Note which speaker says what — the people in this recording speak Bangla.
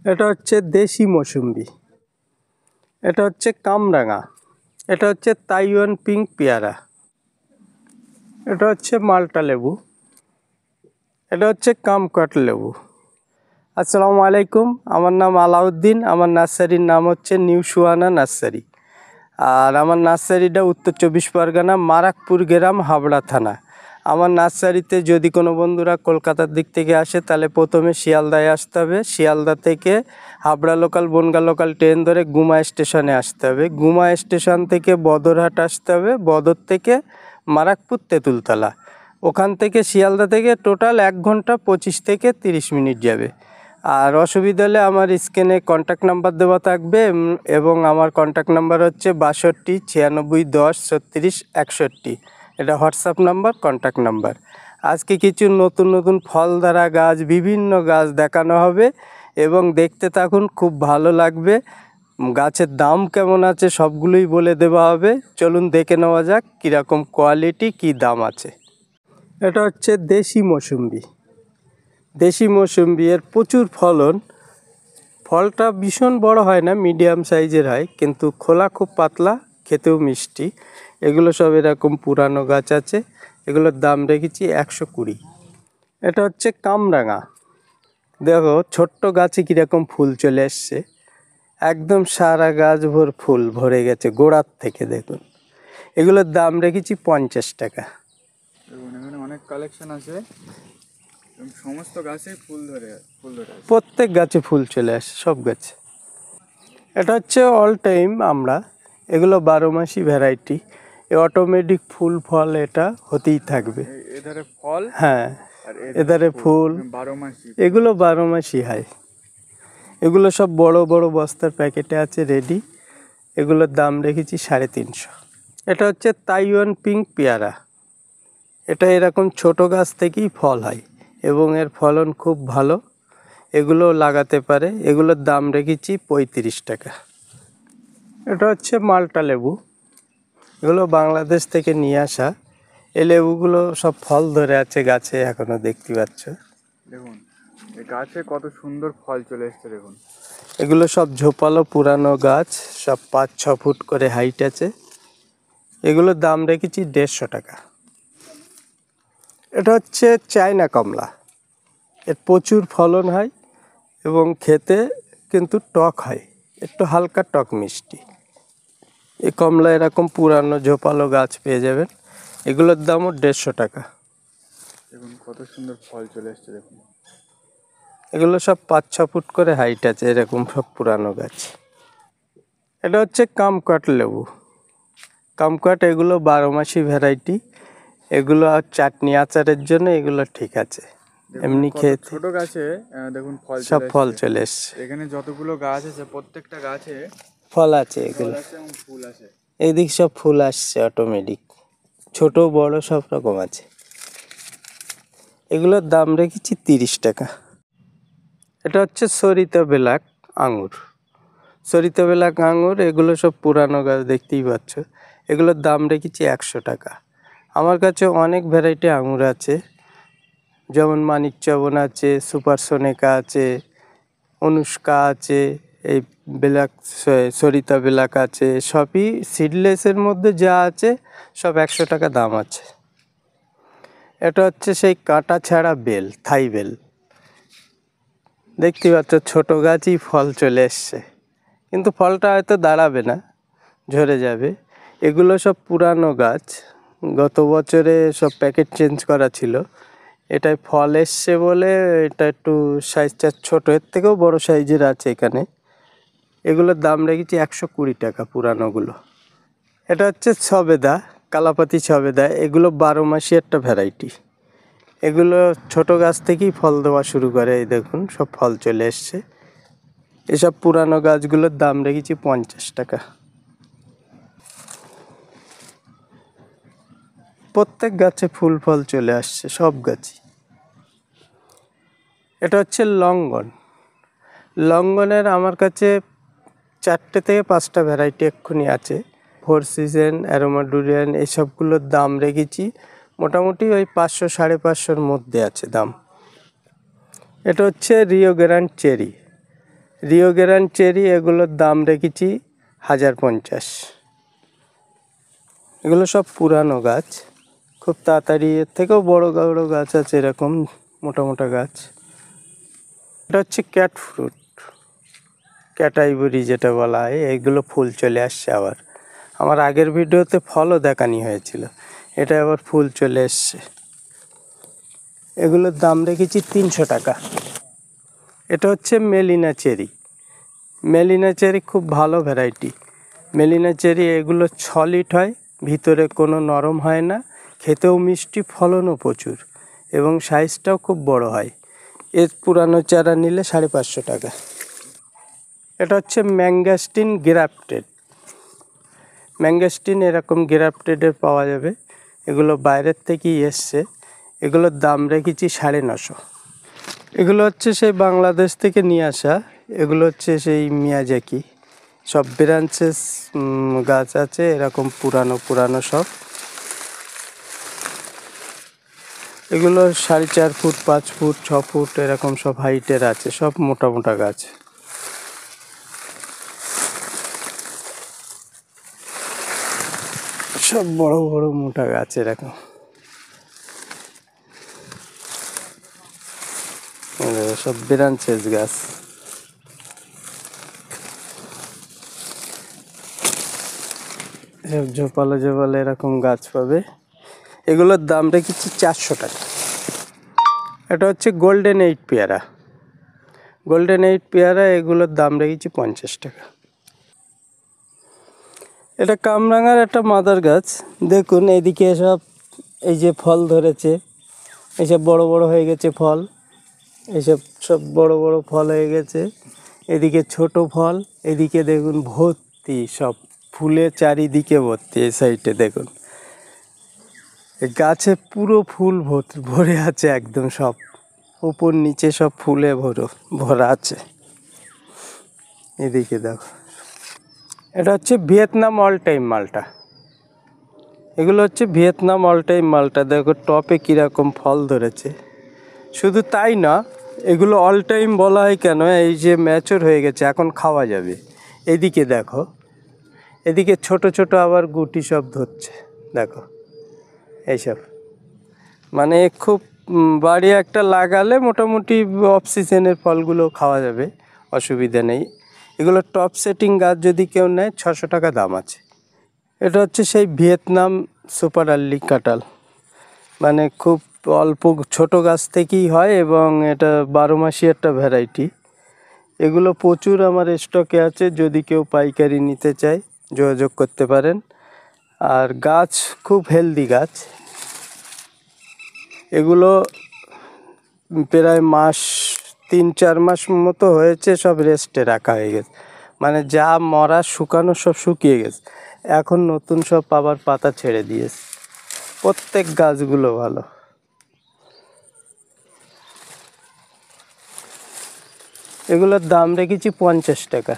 Speaker 1: এটা হচ্ছে দেশি মৌসুম্বি, এটা হচ্ছে কামরাঙা, এটা হচ্ছে তাইওয়ান পিঙ্ক পেয়ারা, এটা হচ্ছে মাল্টা লেবু, এটা হচ্ছে কামকাট লেবু। আসসালামু আলাইকুম, আমার নাম আলাউদ্দিন। আমার নার্সারির নাম হচ্ছে নিউ সুহানা নার্সারি। আর আমার নার্সারিটা উত্তর 24 পরগনা, মারাকপুর গ্রাম, হাবড়া থানা। আমার নার্সারিতে যদি কোনো বন্ধুরা কলকাতার দিক থেকে আসে তাহলে প্রথমে শিয়ালদায় আসতে হবে। শিয়ালদা থেকে Habra local, Bongaon local train ধরে গুমা স্টেশনে আসতে হবে। গুমা স্টেশন থেকে বদরহাট আসতে হবে। বদর থেকে মারাকপুর তেঁতুলতলা। ওখান থেকে শিয়ালদা থেকে টোটাল 1 ঘন্টা 25 থেকে 30 মিনিট যাবে। আর অসুবিধা হলে আমার স্ক্রিনে কন্ট্যাক্ট নাম্বার দেওয়া থাকবে এবং আমার কন্ট্যাক্ট নাম্বার হচ্ছে 62 96 10 36 61। এটা হোয়াটসঅ্যাপ নাম্বার, কন্ট্যাক্ট নাম্বার। আজকে কিছু নতুন নতুন ফল ধরা গাছ, বিভিন্ন গাছ দেখানো হবে এবং দেখতে থাকুন, খুব ভালো লাগবে। গাছের দাম কেমন আছে সবগুলোই বলে দেওয়া হবে। চলুন দেখে নেওয়া যাক কীরকম কোয়ালিটি, কী দাম আছে। এটা হচ্ছে দেশি মৌসুম্বি। দেশি মৌসুম্বি এর প্রচুর ফলন। ফলটা ভীষণ বড় হয় না, মিডিয়াম সাইজের হয়, কিন্তু খোলা খুব পাতলা, খেতেও মিষ্টি। এগুলো সব এরকম পুরানো গাছ আছে। এগুলোর দাম রেখেছি 120। এটা হচ্ছে কামরাঙা। দেখো ছোট্ট গাছে কীরকম ফুল চলে এসছে, একদম সারা গাছ ভোর ফুল ভরে গেছে গোড়ার থেকে। দেখুন, এগুলোর দাম রেখেছি 50 টাকা।
Speaker 2: দেখুন এখানে অনেক কালেকশন আছে, সমস্ত গাছে ফুল ধরে
Speaker 1: প্রত্যেক গাছে ফুল চলে আসে, সব গাছে। এটা হচ্ছে অল টাইম আমরা, এগুলো 12 মাসি ভ্যারাইটি। অটোমেটিক ফুল ফল এটা হতেই থাকবে।
Speaker 2: এধারে ফল,
Speaker 1: হ্যাঁ, এধারে ফুল,
Speaker 2: 12 মাসি।
Speaker 1: এগুলো 12 মাসই হয়। এগুলো সব বড় বড় বস্তার প্যাকেটে আছে রেডি। এগুলোর দাম রেখেছি 350। এটা হচ্ছে তাইওয়ান পিঙ্ক পেয়ারা। এটা এরকম ছোট গাছ থেকেই ফল হয় এবং এর ফলন খুব ভালো। এগুলো লাগাতে পারে। এগুলোর দাম রেখেছি 35 টাকা। এটা হচ্ছে মাল্টা লেবু। এগুলো বাংলাদেশ থেকে নিয়ে আসা। এই লেবুগুলো সব ফল ধরে আছে গাছে, এখনো দেখতে পাচ্ছ।
Speaker 2: দেখুন এই গাছে কত সুন্দর ফল চলে এসছে। দেখুন
Speaker 1: এগুলো সব ঝোপালো পুরানো গাছ, সব 5-6 ফুট করে হাইট আছে। এগুলোর দাম রেখেছি 150 টাকা। এটা হচ্ছে চায়না কমলা। এর প্রচুর ফলন হয় এবং খেতে কিন্তু টক হয়, একটু হালকা টক মিষ্টি। এই কমলা এরকম পুরানো ঝোপালো গাছ পেয়ে যাবেন। এগুলোর দামও 150 টাকা।
Speaker 2: দেখুন কত সুন্দর ফল চলে এসছে। দেখুন
Speaker 1: এগুলো সব 5-6 ফুট করে হাইট আছে, এরকম সব পুরানো গাছ। এটা হচ্ছে কামকাট লেবু। কামকাট এগুলো 12 মাসি ভ্যারাইটি। এগুলো চাটনি আচারের জন্য এগুলো ঠিক আছে, এমনি খেতে।
Speaker 2: ছোট গাছে দেখুন ফল
Speaker 1: সব ফল চলে এসছে।
Speaker 2: এখানে যতগুলো গাছ আছে প্রত্যেকটা গাছে
Speaker 1: ফল আছে, এগুলো
Speaker 2: এবং ফুল আছে।
Speaker 1: এইদিক সব ফুল আসছে অটোমেটিক, ছোট বড় সব রকম আছে। এগুলোর দাম রেখেছি 30 টাকা। এটা হচ্ছে সরিতা বেলাক আঙুর। সরিতা বেলাক আঙুর এগুলো সব পুরানো গাছ, দেখতেই পাচ্ছ। এগুলোর দাম রেখেছি 100 টাকা। আমার কাছে অনেক ভ্যারাইটি আঙুর আছে, যেমন মানিক চবন আছে, সুপার সোনেকা আছে, অনুষ্কা আছে, এই বেলাক সরিতা বেলাক আছে। সবই সিডলেসের মধ্যে যা আছে সব 100 টাকা দাম আছে। এটা হচ্ছে সেই কাঁটা ছাড়া বেল, থাই বেল। দেখতে পাচ্ছ ছোটো গাছই ফল চলে এসছে, কিন্তু ফলটা হয়তো দাঁড়াবে না, ঝরে যাবে। এগুলো সব পুরানো গাছ, গত বছরে সব প্যাকেট চেঞ্জ করা ছিল। এটায় ফল এসছে বলে এটা একটু সাইজটা ছোটো, এর থেকেও বড় সাইজের আছে এখানে। এগুলোর দাম রেখেছি 120 টাকা পুরানোগুলো। এটা হচ্ছে সবেদা, কালাপাতি সবেদা। এগুলো 12 মাসি একটা ভ্যারাইটি। এগুলো ছোট গাছ থেকেই ফল দেওয়া শুরু করে। এই দেখুন সব ফল চলে এসছে। এসব পুরানো গাছগুলোর দাম রেখেছি 50 টাকা। প্রত্যেক গাছে ফুল ফল চলে আসছে, সব গাছই। এটা হচ্ছে লঙ্ঘন। লঙ্ঘনের আমার কাছে 4টে থেকে 5টা ভ্যারাইটি এক্ষুনি আছে। 4 সিজন, অ্যারোমা ডুরিয়ান, এইসবগুলোর দাম রেখেছি মোটামুটি ওই 500-550-র মধ্যে আছে দাম। এটা হচ্ছে Rio grand cherry. Rio grand cherry এগুলোর দাম রেখেছি 1050। এগুলো সব পুরানো গাছ, খুব তাড়াতাড়ি এর থেকেও বড় বড় গাছ আছে, এরকম মোটা মোটা গাছ। এটা হচ্ছে ক্যাট ফ্রুট, ক্যাট আইভরি যেটা বলা হয়। এগুলো ফুল চলে আসছে আবার। আমার আগের ভিডিওতে ফলও দেখানি হয়েছিল, এটা আবার ফুল চলে এসছে। এগুলোর দাম রেখেছি 300 টাকা। এটা হচ্ছে মেলিনা চেরি। মেলিনা চেরি খুব ভালো ভ্যারাইটি। মেলিনা চেরি এগুলো সলিড হয়, ভিতরে কোনো নরম হয় না, খেতেও মিষ্টি, ফলনও প্রচুর এবং সাইজটাও খুব বড় হয়। এর পুরানো চারা নিলে 550 টাকা। এটা হচ্ছে ম্যাঙ্গাস্টিন গ্রাফটেড। ম্যাঙ্গাস্টিন এরকম গ্রাফটেডের পাওয়া যাবে, এগুলো বাইরের থেকেই এসছে। এগুলোর দাম রেখেছি 950। এগুলো হচ্ছে সেই বাংলাদেশ থেকে নিয়ে আসা। এগুলো হচ্ছে সেই মিয়াজাকি, সব ব্রাঞ্চেস গাছ আছে এরকম পুরানো পুরানো সব। এগুলো 4.5 ফুট, 5 ফুট, 6 ফুট এরকম সব হাইটের আছে, সব মোটা মোটা গাছ। সব বড় বড় মোটা গাছ এরকম। সব ব্রাঞ্চেস গাছ। সব ঝোপালো ঝোপালো এরকম গাছ পাবে। এগুলোর দাম রেখেছি 400 টাকা। এটা হচ্ছে গোল্ডেন 8 পেয়ারা। গোল্ডেন 8 পেয়ারা এগুলোর দাম রেখেছি 50 টাকা। এটা কামরাঙার একটা মাদার গাছ। দেখুন এদিকে সব এই যে ফল ধরেছে, এইসব বড় বড় হয়ে গেছে ফল, এইসব সব বড় বড় ফল হয়ে গেছে। এদিকে ছোট ফল, এদিকে দেখুন ভর্তি সব ফুলে চারিদিকে ভর্তি। এই সাইডে দেখুন এই গাছে পুরো ফুল ভরে আছে একদম, সব উপর নিচে সব ফুলে ভরা আছে। এদিকে দেখো, এটা হচ্ছে ভিয়েতনাম অল টাইম মালটা। এগুলো হচ্ছে ভিয়েতনাম অল টাইম মালটা। দেখো টপে কীরকম ফল ধরেছে। শুধু তাই না, এগুলো অল টাইম বলা হয় কেন, এই যে ম্যাচুর হয়ে গেছে, এখন খাওয়া যাবে। এদিকে দেখো, এদিকে ছোট ছোট আবার গুটি সব ধরছে, দেখো এইসব। মানে খুব বাড়ি একটা লাগালে মোটামুটি অফ সিজনের ফলগুলো খাওয়া যাবে, অসুবিধা নেই। এগুলো টপ সেটিং গাছ, যদি কেউ নেয় 600 টাকা দাম আছে। এটা হচ্ছে সেই ভিয়েতনাম সুপার আর্লি কাঁঠাল, মানে খুব অল্প ছোট গাছ থেকেই হয় এবং এটা 12 মাসি একটা ভ্যারাইটি। এগুলো প্রচুর আমার স্টকে আছে, যদি কেউ পাইকারি নিতে চায় যোগাযোগ করতে পারেন। আর গাছ খুব হেলদি গাছ। এগুলো প্রায় 3-4 মাস মতো হয়েছে, সব রেস্টে রাখা হয়ে গেছে, মানে যা মরা শুকানো সব শুকিয়ে গেছে, এখন নতুন সব আবার পাতা ছেড়ে দিয়েছে। প্রত্যেক গাছগুলো ভালো। এগুলোর দাম রেখেছি 50 টাকা।